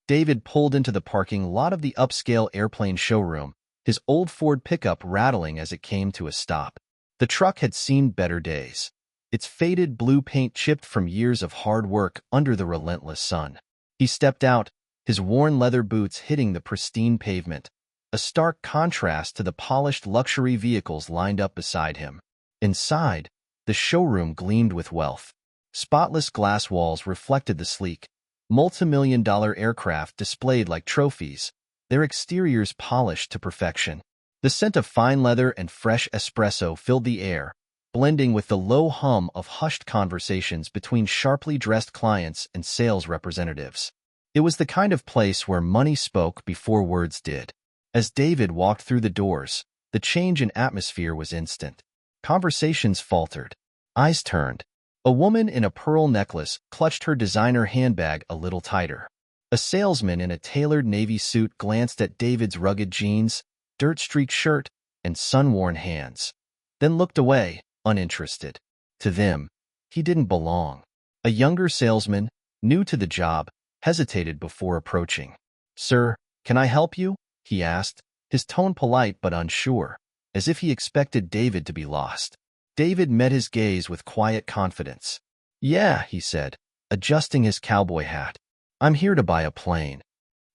David pulled into the parking lot of the upscale airplane showroom, his old Ford pickup rattling as it came to a stop. The truck had seen better days, its faded blue paint chipped from years of hard work under the relentless sun. He stepped out, his worn leather boots hitting the pristine pavement, a stark contrast to the polished luxury vehicles lined up beside him. Inside, the showroom gleamed with wealth. Spotless glass walls reflected the sleek, multi-million-dollar aircraft displayed like trophies, their exteriors polished to perfection. The scent of fine leather and fresh espresso filled the air, blending with the low hum of hushed conversations between sharply dressed clients and sales representatives. It was the kind of place where money spoke before words did. As David walked through the doors, the change in atmosphere was instant. Conversations faltered. Eyes turned. A woman in a pearl necklace clutched her designer handbag a little tighter. A salesman in a tailored navy suit glanced at David's rugged jeans, dirt-streaked shirt, and sun-worn hands, then looked away, uninterested. To them, he didn't belong. A younger salesman, new to the job, hesitated before approaching. "Sir, can I help you?" he asked, his tone polite but unsure, as if he expected David to be lost. David met his gaze with quiet confidence. "Yeah," he said, adjusting his cowboy hat. "I'm here to buy a plane."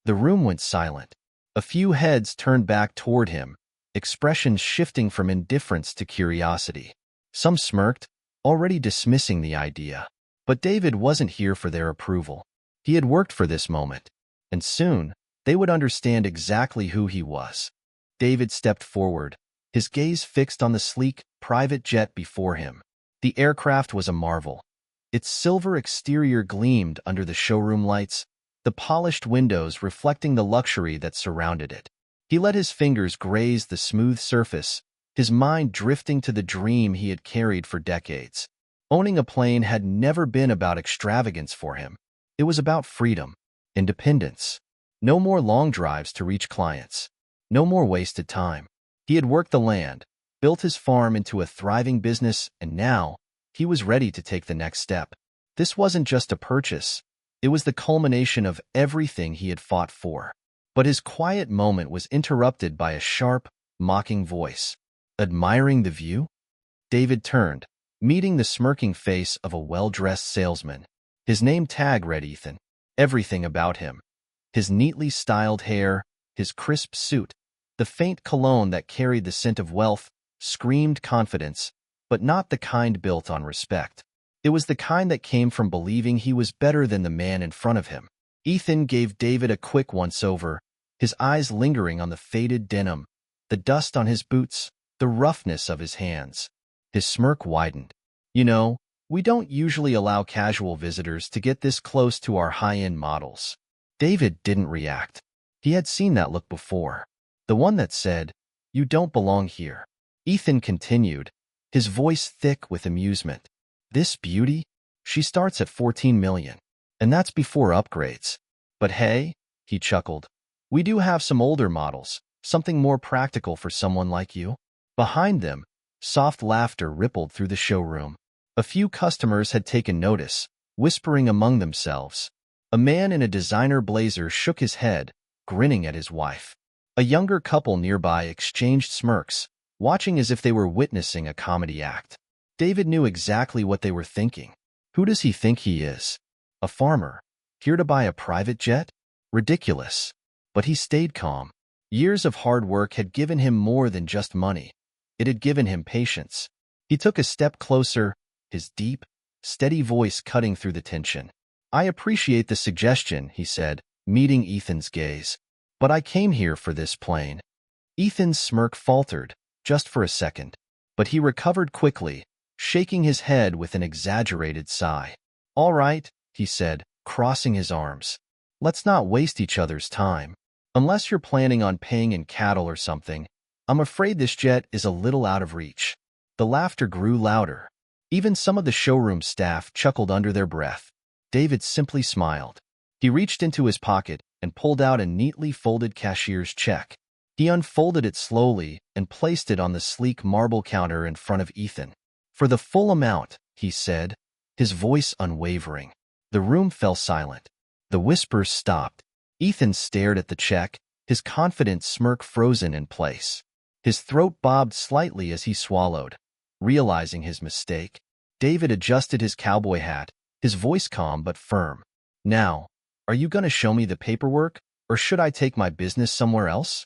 The room went silent. A few heads turned back toward him, expressions shifting from indifference to curiosity. Some smirked, already dismissing the idea. But David wasn't here for their approval. He had worked for this moment, and soon they would understand exactly who he was. David stepped forward, his gaze fixed on the sleek, private jet before him. The aircraft was a marvel. Its silver exterior gleamed under the showroom lights, the polished windows reflecting the luxury that surrounded it. He let his fingers graze the smooth surface, his mind drifting to the dream he had carried for decades. Owning a plane had never been about extravagance for him. It was about freedom, independence. No more long drives to reach clients. No more wasted time. He had worked the land, built his farm into a thriving business, and now he was ready to take the next step. This wasn't just a purchase. It was the culmination of everything he had fought for. But his quiet moment was interrupted by a sharp, mocking voice. "Admiring the view?" David turned, meeting the smirking face of a well-dressed salesman. His name tag read Ethan. Everything about him. His neatly styled hair, his crisp suit, the faint cologne that carried the scent of wealth, screamed confidence, but not the kind built on respect. It was the kind that came from believing he was better than the man in front of him. Ethan gave David a quick once-over, his eyes lingering on the faded denim, the dust on his boots, the roughness of his hands. His smirk widened. "You know, we don't usually allow casual visitors to get this close to our high-end models." David didn't react. He had seen that look before. The one that said, "You don't belong here." Ethan continued, his voice thick with amusement. "This beauty? She starts at $14 million. And that's before upgrades. But hey," he chuckled, "we do have some older models, something more practical for someone like you." Behind them, soft laughter rippled through the showroom. A few customers had taken notice, whispering among themselves. A man in a designer blazer shook his head, grinning at his wife. A younger couple nearby exchanged smirks, watching as if they were witnessing a comedy act. David knew exactly what they were thinking. Who does he think he is? A farmer, here to buy a private jet? Ridiculous. But he stayed calm. Years of hard work had given him more than just money. It had given him patience. He took a step closer, his deep, steady voice cutting through the tension. "I appreciate the suggestion," he said, meeting Ethan's gaze. "But I came here for this plane." Ethan's smirk faltered, just for a second. But he recovered quickly, shaking his head with an exaggerated sigh. "All right," he said, crossing his arms. "Let's not waste each other's time. Unless you're planning on paying in cattle or something, I'm afraid this jet is a little out of reach." The laughter grew louder. Even some of the showroom staff chuckled under their breath. David simply smiled. He reached into his pocket and pulled out a neatly folded cashier's check. He unfolded it slowly and placed it on the sleek marble counter in front of Ethan. "For the full amount," he said, his voice unwavering. The room fell silent. The whispers stopped. Ethan stared at the check, his confident smirk frozen in place. His throat bobbed slightly as he swallowed. Realizing his mistake, David adjusted his cowboy hat, his voice calm but firm. "Now, are you going to show me the paperwork, or should I take my business somewhere else?"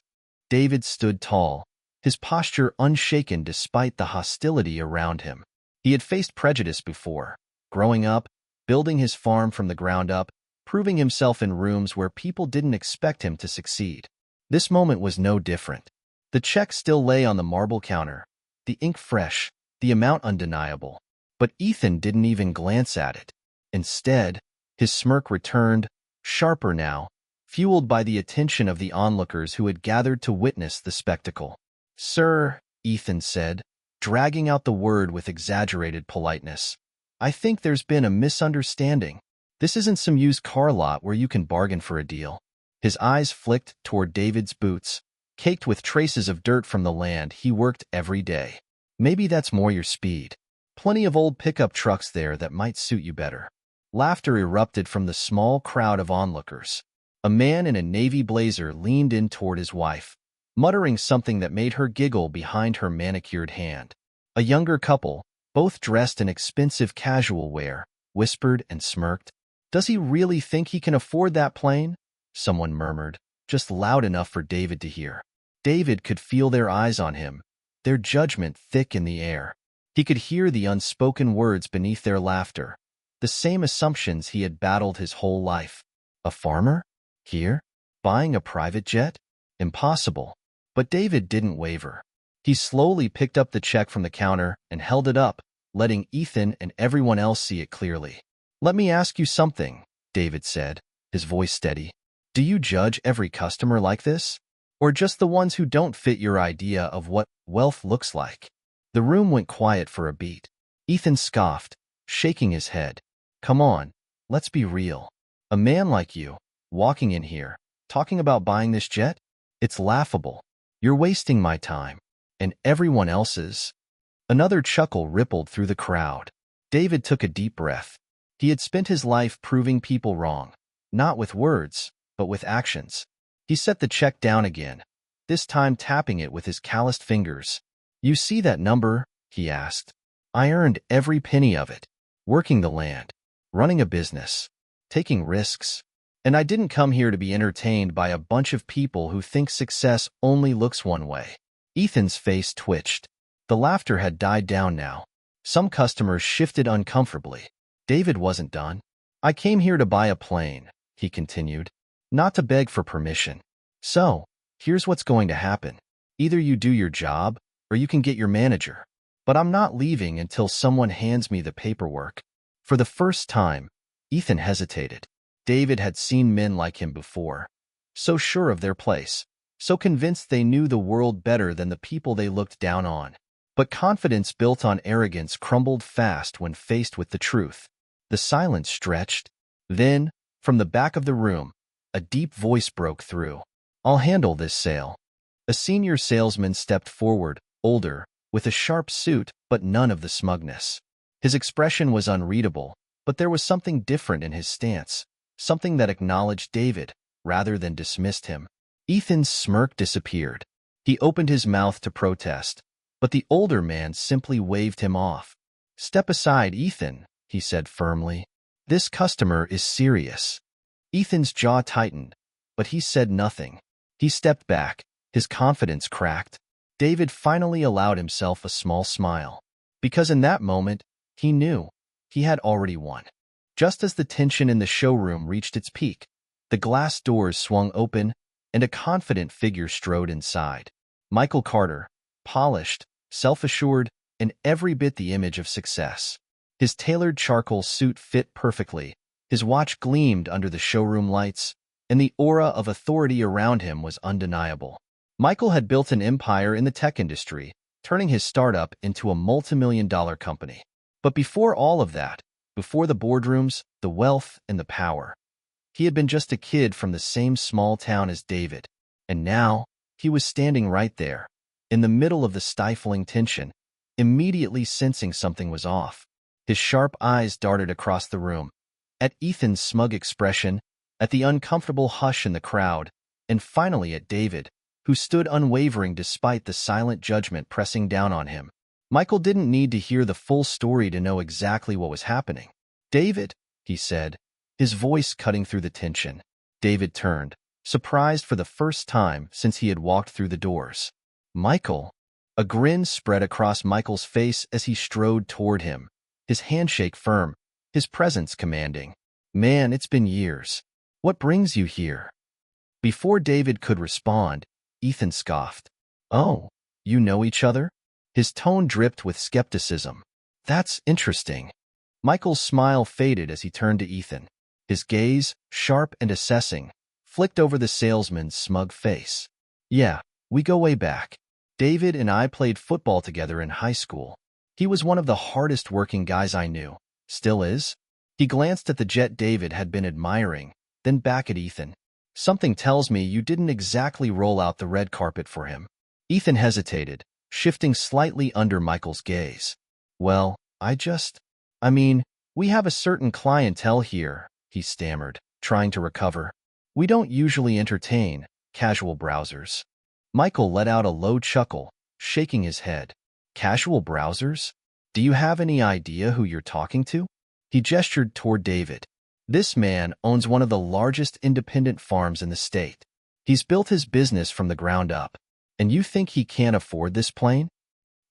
David stood tall, his posture unshaken despite the hostility around him. He had faced prejudice before, growing up, building his farm from the ground up, proving himself in rooms where people didn't expect him to succeed. This moment was no different. The check still lay on the marble counter, the ink fresh, the amount undeniable. But Ethan didn't even glance at it. Instead, his smirk returned, sharper now, fueled by the attention of the onlookers who had gathered to witness the spectacle. "Sir," Ethan said, dragging out the word with exaggerated politeness, "I think there's been a misunderstanding. This isn't some used car lot where you can bargain for a deal." His eyes flicked toward David's boots, caked with traces of dirt from the land he worked every day. "Maybe that's more your speed. Plenty of old pickup trucks there that might suit you better." Laughter erupted from the small crowd of onlookers. A man in a navy blazer leaned in toward his wife, muttering something that made her giggle behind her manicured hand. A younger couple, both dressed in expensive casual wear, whispered and smirked. "Does he really think he can afford that plane?" someone murmured, just loud enough for David to hear. David could feel their eyes on him, their judgment thick in the air. He could hear the unspoken words beneath their laughter, the same assumptions he had battled his whole life. A farmer? Here? Buying a private jet? Impossible. But David didn't waver. He slowly picked up the check from the counter and held it up, letting Ethan and everyone else see it clearly. "Let me ask you something," David said, his voice steady. "Do you judge every customer like this? Or just the ones who don't fit your idea of what wealth looks like?" The room went quiet for a beat. Ethan scoffed, shaking his head. "Come on, let's be real. A man like you, walking in here, talking about buying this jet? It's laughable. You're wasting my time. And everyone else's." Another chuckle rippled through the crowd. David took a deep breath. He had spent his life proving people wrong, not with words, but with actions. He set the check down again, this time tapping it with his calloused fingers. "You see that number?" he asked. "I earned every penny of it, working the land, running a business, taking risks. And I didn't come here to be entertained by a bunch of people who think success only looks one way." Ethan's face twitched. The laughter had died down now. Some customers shifted uncomfortably. David wasn't done. "I came here to buy a plane," he continued, "not to beg for permission. So, here's what's going to happen. Either you do your job, or you can get your manager. But I'm not leaving until someone hands me the paperwork." For the first time, Ethan hesitated. David had seen men like him before, so sure of their place, so convinced they knew the world better than the people they looked down on. But confidence built on arrogance crumbled fast when faced with the truth. The silence stretched. Then, from the back of the room, a deep voice broke through. "I'll handle this sale." A senior salesman stepped forward, older, with a sharp suit but none of the smugness. His expression was unreadable, but there was something different in his stance, something that acknowledged David rather than dismissed him. Ethan's smirk disappeared. He opened his mouth to protest, but the older man simply waved him off. "Step aside, Ethan," he said firmly. "This customer is serious." Ethan's jaw tightened, but he said nothing. He stepped back, his confidence cracked. David finally allowed himself a small smile, because in that moment, he knew he had already won. Just as the tension in the showroom reached its peak, the glass doors swung open and a confident figure strode inside. Michael Carter, polished, self-assured, and every bit the image of success. His tailored charcoal suit fit perfectly, his watch gleamed under the showroom lights, and the aura of authority around him was undeniable. Michael had built an empire in the tech industry, turning his startup into a multimillion-dollar company. But before all of that, before the boardrooms, the wealth, and the power, he had been just a kid from the same small town as David. And now, he was standing right there, in the middle of the stifling tension, immediately sensing something was off. His sharp eyes darted across the room, at Ethan's smug expression, at the uncomfortable hush in the crowd, and finally at David, who stood unwavering despite the silent judgment pressing down on him. Michael didn't need to hear the full story to know exactly what was happening. "David," he said, his voice cutting through the tension. David turned, surprised for the first time since he had walked through the doors. "Michael?" A grin spread across Michael's face as he strode toward him, his handshake firm, his presence commanding. "Man, it's been years. What brings you here?" Before David could respond, Ethan scoffed. "Oh, you know each other?" His tone dripped with skepticism. "That's interesting." Michael's smile faded as he turned to Ethan. His gaze, sharp and assessing, flicked over the salesman's smug face. "Yeah, we go way back. David and I played football together in high school. He was one of the hardest working guys I knew. Still is." He glanced at the jet David had been admiring, then back at Ethan. "Something tells me you didn't exactly roll out the red carpet for him." Ethan hesitated, shifting slightly under Michael's gaze. "Well, I mean, we have a certain clientele here," he stammered, trying to recover. "We don't usually entertain casual browsers." Michael let out a low chuckle, shaking his head. "Casual browsers? Do you have any idea who you're talking to?" He gestured toward David. "This man owns one of the largest independent farms in the state. He's built his business from the ground up. And you think he can't afford this plane?"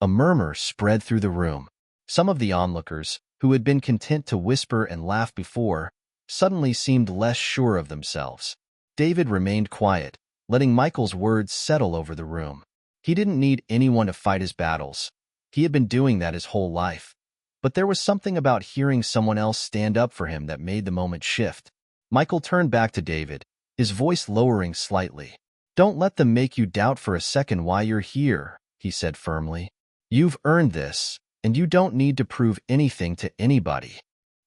A murmur spread through the room. Some of the onlookers, who had been content to whisper and laugh before, suddenly seemed less sure of themselves. David remained quiet, letting Michael's words settle over the room. He didn't need anyone to fight his battles. He had been doing that his whole life. But there was something about hearing someone else stand up for him that made the moment shift. Michael turned back to David, his voice lowering slightly. "Don't let them make you doubt for a second why you're here," he said firmly. "You've earned this, and you don't need to prove anything to anybody."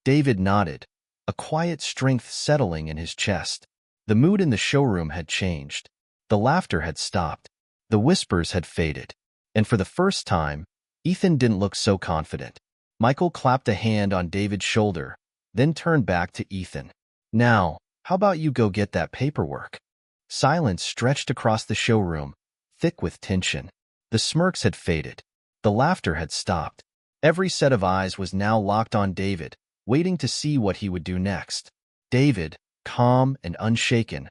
David nodded, a quiet strength settling in his chest. The mood in the showroom had changed. The laughter had stopped. The whispers had faded. And for the first time, Ethan didn't look so confident. Michael clapped a hand on David's shoulder, then turned back to Ethan. "Now, how about you go get that paperwork?" Silence stretched across the showroom, thick with tension. The smirks had faded. The laughter had stopped. Every set of eyes was now locked on David, waiting to see what he would do next. David, calm and unshaken,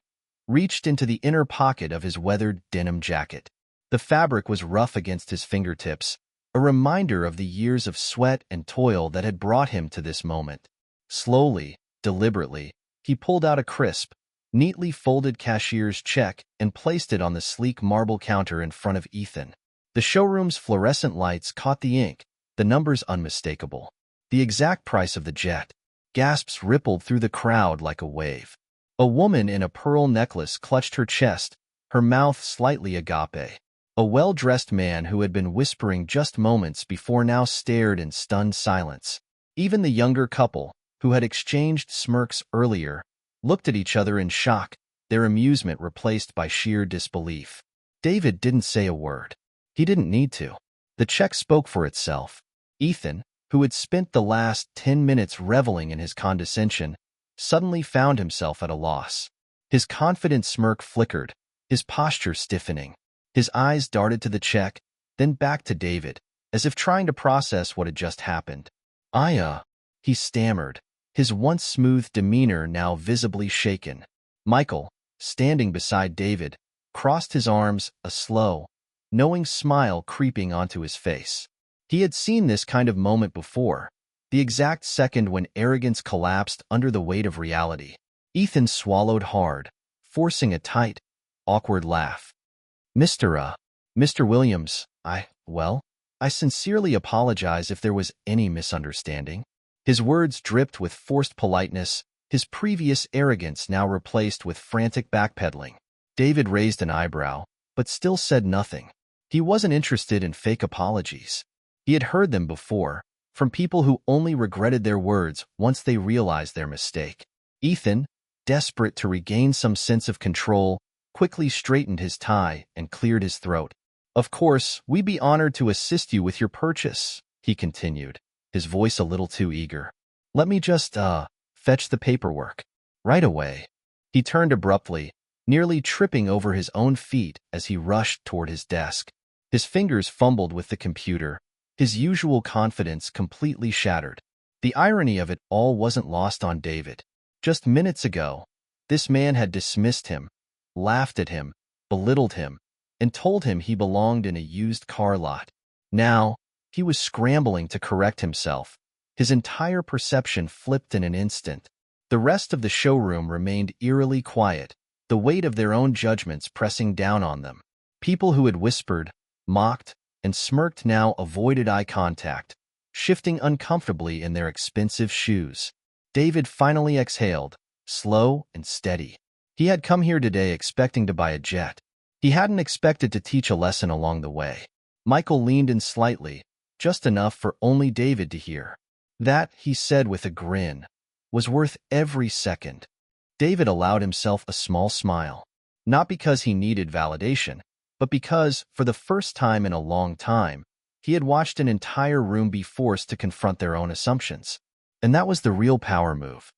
reached into the inner pocket of his weathered denim jacket. The fabric was rough against his fingertips, a reminder of the years of sweat and toil that had brought him to this moment. Slowly, deliberately, he pulled out a crisp, neatly folded cashier's check and placed it on the sleek marble counter in front of Ethan. The showroom's fluorescent lights caught the ink, the numbers unmistakable. The exact price of the jet. Gasps rippled through the crowd like a wave. A woman in a pearl necklace clutched her chest, her mouth slightly agape. A well-dressed man who had been whispering just moments before now stared in stunned silence. Even the younger couple, who had exchanged smirks earlier, looked at each other in shock, their amusement replaced by sheer disbelief. David didn't say a word. He didn't need to. The check spoke for itself. Ethan, who had spent the last 10 minutes reveling in his condescension, suddenly found himself at a loss. His confident smirk flickered, his posture stiffening. His eyes darted to the check, then back to David, as if trying to process what had just happened. He stammered, his once smooth demeanor now visibly shaken. Michael, standing beside David, crossed his arms, a slow, knowing smile creeping onto his face. He had seen this kind of moment before, the exact second when arrogance collapsed under the weight of reality. Ethan swallowed hard, forcing a tight, awkward laugh. Mr. Williams, I sincerely apologize if there was any misunderstanding." His words dripped with forced politeness, his previous arrogance now replaced with frantic backpedaling. David raised an eyebrow, but still said nothing. He wasn't interested in fake apologies. He had heard them before, from people who only regretted their words once they realized their mistake. Ethan, desperate to regain some sense of control, quickly straightened his tie and cleared his throat. "Of course, we'd be honored to assist you with your purchase," he continued, his voice a little too eager. "Let me just, fetch the paperwork." "Right away." He turned abruptly, nearly tripping over his own feet as he rushed toward his desk. His fingers fumbled with the computer, his usual confidence completely shattered. The irony of it all wasn't lost on David. Just minutes ago, this man had dismissed him, laughed at him, belittled him, and told him he belonged in a used car lot. Now, he was scrambling to correct himself. His entire perception flipped in an instant. The rest of the showroom remained eerily quiet, the weight of their own judgments pressing down on them. People who had whispered, mocked, and smirked now avoided eye contact, shifting uncomfortably in their expensive shoes. David finally exhaled, slow and steady. He had come here today expecting to buy a jet. He hadn't expected to teach a lesson along the way. Michael leaned in slightly, just enough for only David to hear. That, he said with a grin, was worth every second. David allowed himself a small smile, not because he needed validation, but because, for the first time in a long time, he had watched an entire room be forced to confront their own assumptions. And that was the real power move.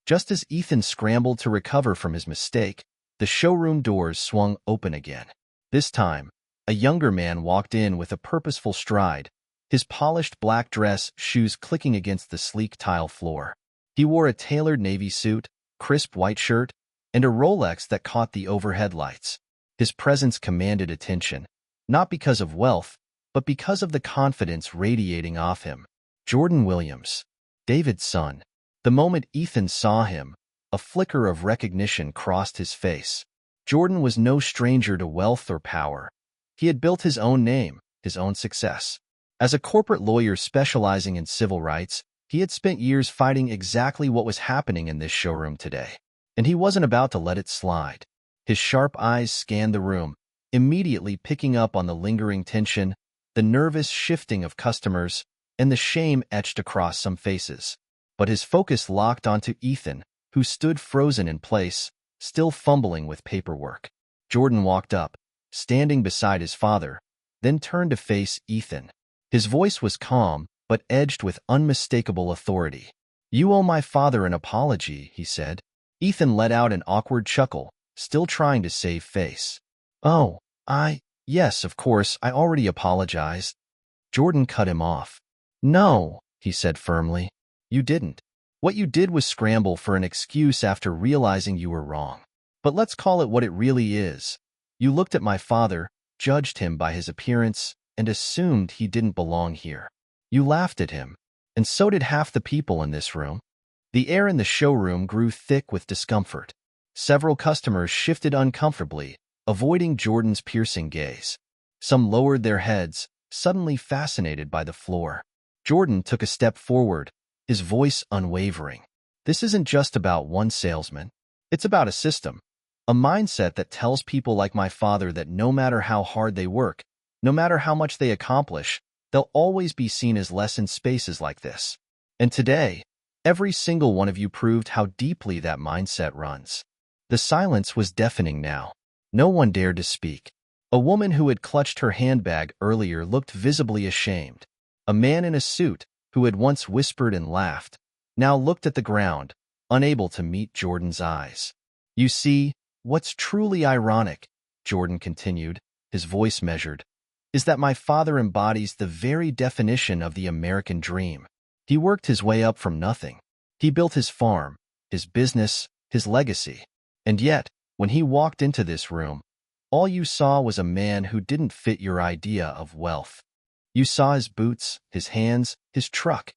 Just as Ethan scrambled to recover from his mistake, the showroom doors swung open again. This time, a younger man walked in with a purposeful stride, his polished black dress shoes clicking against the sleek tile floor. He wore a tailored navy suit, crisp white shirt, and a Rolex that caught the overhead lights. His presence commanded attention, not because of wealth, but because of the confidence radiating off him. Jordan Williams, David's son. The moment Ethan saw him, a flicker of recognition crossed his face. Jordan was no stranger to wealth or power. He had built his own name, his own success. As a corporate lawyer specializing in civil rights, he had spent years fighting exactly what was happening in this showroom today. And he wasn't about to let it slide. His sharp eyes scanned the room, immediately picking up on the lingering tension, the nervous shifting of customers, and the shame etched across some faces. But his focus locked onto Ethan, who stood frozen in place, still fumbling with paperwork. Jordan walked up, standing beside his father, then turned to face Ethan. His voice was calm, but edged with unmistakable authority. "You owe my father an apology," he said. Ethan let out an awkward chuckle, still trying to save face. "Oh, yes, of course, I already apologized." Jordan cut him off. "No," he said firmly. "You didn't. What you did was scramble for an excuse after realizing you were wrong. But let's call it what it really is. You looked at my father, judged him by his appearance, and assumed he didn't belong here. You laughed at him, and so did half the people in this room." The air in the showroom grew thick with discomfort. Several customers shifted uncomfortably, avoiding Jordan's piercing gaze. Some lowered their heads, suddenly fascinated by the floor. Jordan took a step forward, his voice unwavering. "This isn't just about one salesman. It's about a system, a mindset that tells people like my father that no matter how hard they work, no matter how much they accomplish, they'll always be seen as less in spaces like this. And today, every single one of you proved how deeply that mindset runs." The silence was deafening now. No one dared to speak. A woman who had clutched her handbag earlier looked visibly ashamed. A man in a suit, who had once whispered and laughed, now looked at the ground, unable to meet Jordan's eyes. "You see, what's truly ironic," Jordan continued, his voice measured, "is that my father embodies the very definition of the American dream. He worked his way up from nothing. He built his farm, his business, his legacy. And yet, when he walked into this room, all you saw was a man who didn't fit your idea of wealth. You saw his boots, his hands, his truck,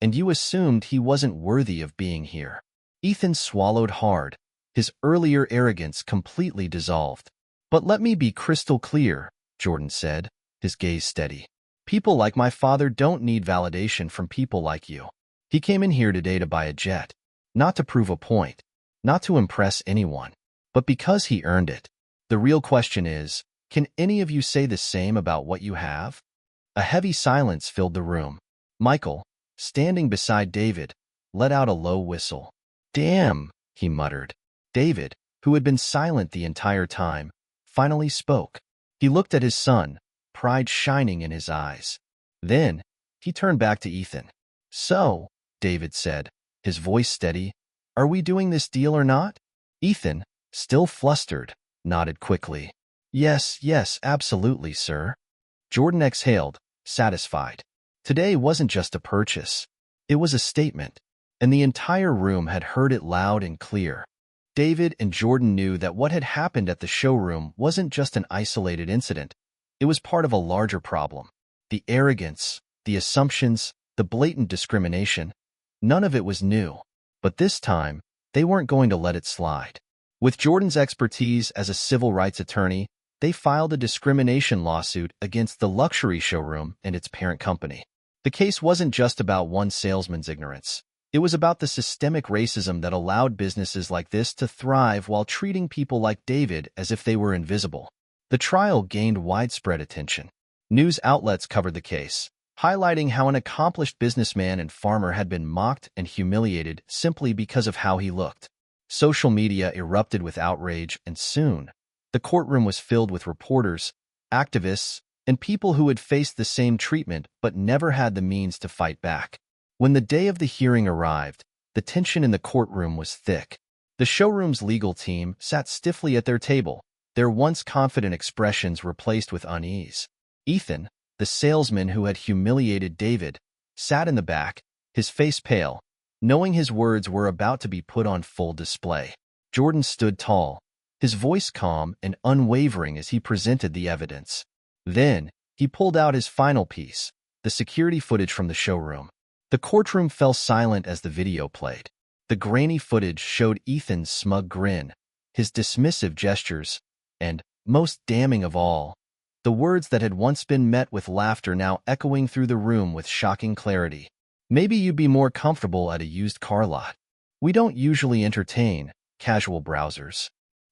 and you assumed he wasn't worthy of being here." Ethan swallowed hard, his earlier arrogance completely dissolved. "But let me be crystal clear," Jordan said, his gaze steady. "People like my father don't need validation from people like you. He came in here today to buy a jet, not to prove a point, not to impress anyone, but because he earned it. The real question is, can any of you say the same about what you have?" A heavy silence filled the room. Michael, standing beside David, let out a low whistle. "Damn," he muttered. David, who had been silent the entire time, finally spoke. He looked at his son, pride shining in his eyes. Then, he turned back to Ethan. "So," David said, his voice steady, "are we doing this deal or not?" Ethan, still flustered, nodded quickly. Yes, yes, absolutely, sir. Jordan exhaled, satisfied. Today wasn't just a purchase. It was a statement, and the entire room had heard it loud and clear. David and Jordan knew that what had happened at the showroom wasn't just an isolated incident. It was part of a larger problem. The arrogance, the assumptions, the blatant discrimination, none of it was new. But this time, they weren't going to let it slide. With Jordan's expertise as a civil rights attorney, they filed a discrimination lawsuit against the luxury showroom and its parent company. The case wasn't just about one salesman's ignorance. It was about the systemic racism that allowed businesses like this to thrive while treating people like David as if they were invisible. The trial gained widespread attention. News outlets covered the case, highlighting how an accomplished businessman and farmer had been mocked and humiliated simply because of how he looked. Social media erupted with outrage, and soon, the courtroom was filled with reporters, activists, and people who had faced the same treatment but never had the means to fight back. When the day of the hearing arrived, the tension in the courtroom was thick. The showroom's legal team sat stiffly at their table, their once confident expressions replaced with unease. Ethan, the salesman who had humiliated David, sat in the back, his face pale, knowing his words were about to be put on full display. Jordan stood tall, his voice calm and unwavering as he presented the evidence. Then, he pulled out his final piece, the security footage from the showroom. The courtroom fell silent as the video played. The grainy footage showed Ethan's smug grin, his dismissive gestures, and, most damning of all, the words that had once been met with laughter now echoing through the room with shocking clarity. Maybe you'd be more comfortable at a used car lot. We don't usually entertain casual browsers.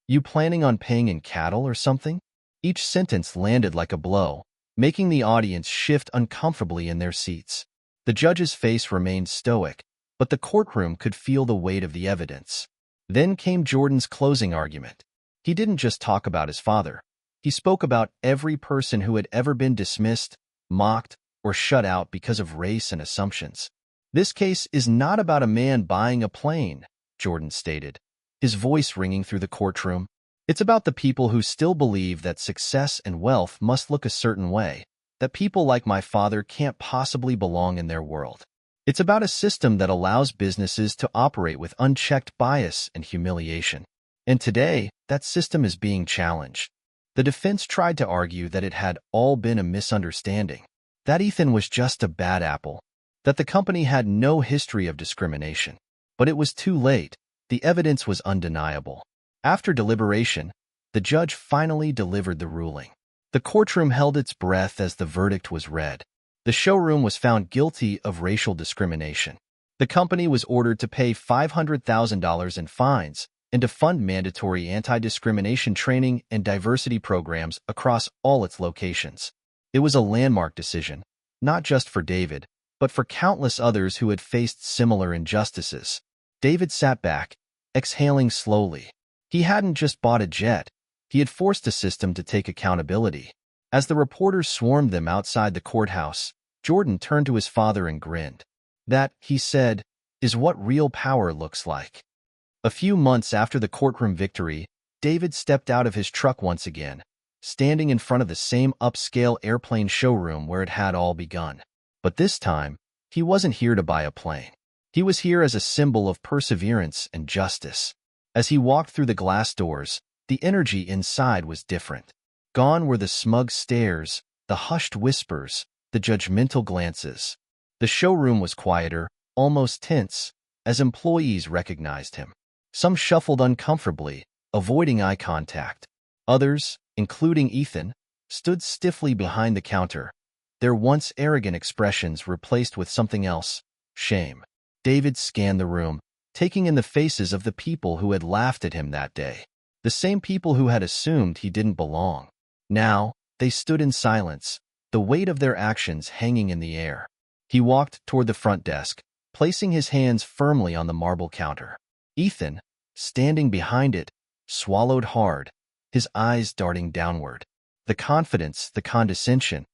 You planning on paying in cattle or something? Each sentence landed like a blow, making the audience shift uncomfortably in their seats. The judge's face remained stoic, but the courtroom could feel the weight of the evidence. Then came Jordan's closing argument. He didn't just talk about his father. He spoke about every person who had ever been dismissed, mocked, or shut out because of race and assumptions. This case is not about a man buying a plane, Jordan stated, his voice ringing through the courtroom. It's about the people who still believe that success and wealth must look a certain way, that people like my father can't possibly belong in their world. It's about a system that allows businesses to operate with unchecked bias and humiliation. And today, that system is being challenged. The defense tried to argue that it had all been a misunderstanding, that Ethan was just a bad apple, that the company had no history of discrimination. But it was too late. The evidence was undeniable. After deliberation, the judge finally delivered the ruling. The courtroom held its breath as the verdict was read. The showroom was found guilty of racial discrimination. The company was ordered to pay $500,000 in fines and to fund mandatory anti-discrimination training and diversity programs across all its locations. It was a landmark decision, not just for David, but for countless others who had faced similar injustices. David sat back, exhaling slowly. He hadn't just bought a jet. He had forced a system to take accountability. As the reporters swarmed them outside the courthouse, Jordan turned to his father and grinned. That, he said, is what real power looks like. A few months after the courtroom victory, David stepped out of his truck once again, standing in front of the same upscale airplane showroom where it had all begun. But this time, he wasn't here to buy a plane. He was here as a symbol of perseverance and justice. As he walked through the glass doors, the energy inside was different. Gone were the smug stares, the hushed whispers, the judgmental glances. The showroom was quieter, almost tense, as employees recognized him. Some shuffled uncomfortably, avoiding eye contact. Others, including Ethan, stood stiffly behind the counter, their once arrogant expressions replaced with something else, shame. David scanned the room, taking in the faces of the people who had laughed at him that day. The same people who had assumed he didn't belong. Now, they stood in silence, the weight of their actions hanging in the air. He walked toward the front desk, placing his hands firmly on the marble counter. Ethan, standing behind it, swallowed hard, his eyes darting downward. The confidence, the condescension,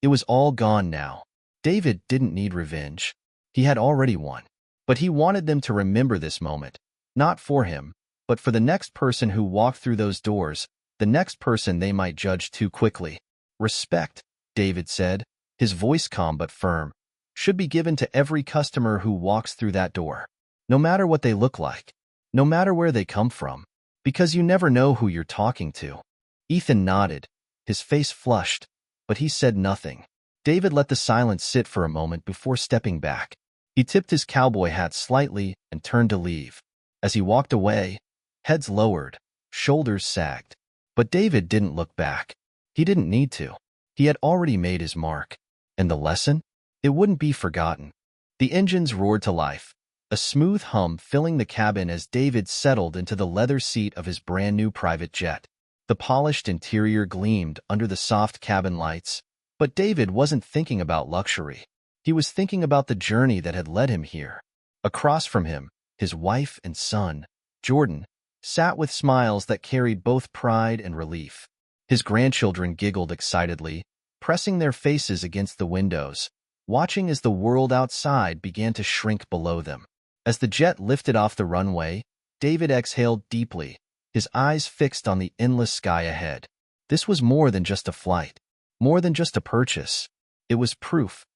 it was all gone now. David didn't need revenge. He had already won. But he wanted them to remember this moment, not for him, But for the next person who walked through those doors, the next person they might judge too quickly. Respect, David said, his voice calm but firm, should be given to every customer who walks through that door. No matter what they look like, no matter where they come from, because you never know who you're talking to. Ethan nodded, his face flushed, but he said nothing. David let the silence sit for a moment before stepping back. He tipped his cowboy hat slightly and turned to leave. As he walked away, heads lowered, shoulders sagged. But David didn't look back. He didn't need to. He had already made his mark. And the lesson? It wouldn't be forgotten. The engines roared to life, a smooth hum filling the cabin as David settled into the leather seat of his brand-new private jet. The polished interior gleamed under the soft cabin lights, but David wasn't thinking about luxury. He was thinking about the journey that had led him here. Across from him, his wife and son, Jordan, sat with smiles that carried both pride and relief. His grandchildren giggled excitedly, pressing their faces against the windows, watching as the world outside began to shrink below them. As the jet lifted off the runway, David exhaled deeply, his eyes fixed on the endless sky ahead. This was more than just a flight, more than just a purchase. It was proof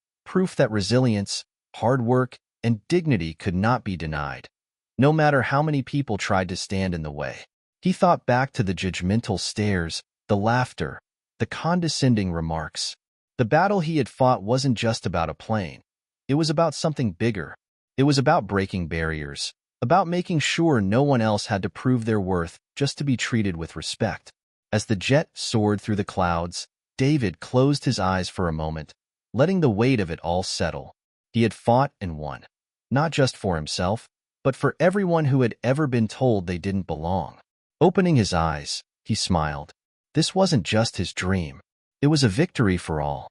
that resilience, hard work, and dignity could not be denied, no matter how many people tried to stand in the way. He thought back to the judgmental stares, the laughter, the condescending remarks. The battle he had fought wasn't just about a plane. It was about something bigger. It was about breaking barriers, about making sure no one else had to prove their worth just to be treated with respect. As the jet soared through the clouds, David closed his eyes for a moment, letting the weight of it all settle. He had fought and won, not just for himself, but for everyone who had ever been told they didn't belong. Opening his eyes, he smiled. This wasn't just his dream. It was a victory for all.